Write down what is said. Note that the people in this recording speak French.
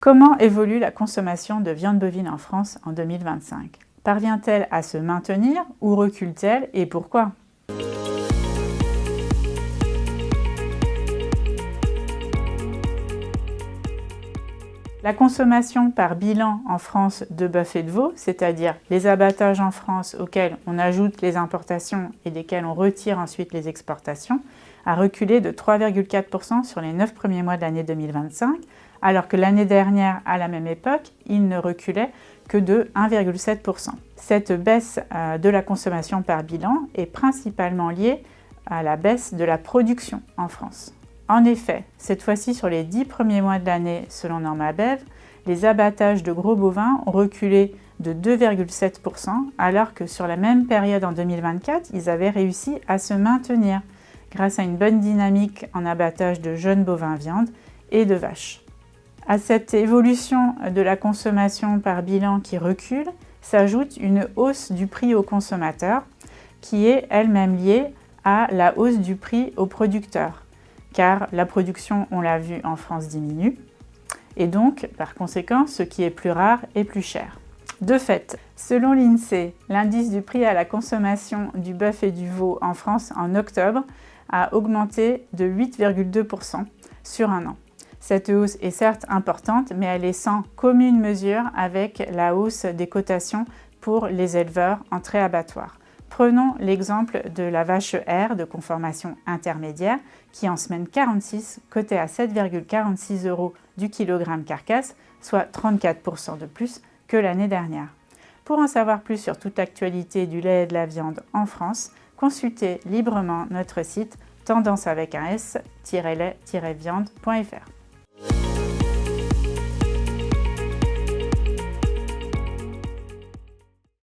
Comment évolue la consommation de viande bovine en France en 2025? Parvient-elle à se maintenir ou recule-t-elle et pourquoi? La consommation par bilan en France de bœuf et de veau, c'est-à-dire les abattages en France auxquels on ajoute les importations et desquels on retire ensuite les exportations, a reculé de 3,4% sur les 9 premiers mois de l'année 2025, alors que l'année dernière, à la même époque, il ne reculait que de 1,7%. Cette baisse de la consommation par bilan est principalement liée à la baisse de la production en France. En effet, cette fois-ci sur les 10 premiers mois de l'année, selon Normabev, les abattages de gros bovins ont reculé de 2,7%, alors que sur la même période en 2024, ils avaient réussi à se maintenir grâce à une bonne dynamique en abattage de jeunes bovins viande et de vaches. À cette évolution de la consommation par bilan qui recule, s'ajoute une hausse du prix aux consommateurs, qui est elle-même liée à la hausse du prix aux producteurs, car la production, on l'a vu en France, diminue, et donc, par conséquent, ce qui est plus rare est plus cher. De fait, selon l'INSEE, l'indice du prix à la consommation du bœuf et du veau en France en octobre a augmenté de 8,2% sur un an. Cette hausse est certes importante, mais elle est sans commune mesure avec la hausse des cotations pour les éleveurs en trait abattoir. Prenons l'exemple de la vache R de conformation intermédiaire qui en semaine 46 cotait à 7,46 € du kilogramme carcasse, soit 34% de plus que l'année dernière. Pour en savoir plus sur toute l'actualité du lait et de la viande en France, consultez librement notre site tendance avec un s-lait-viande.fr.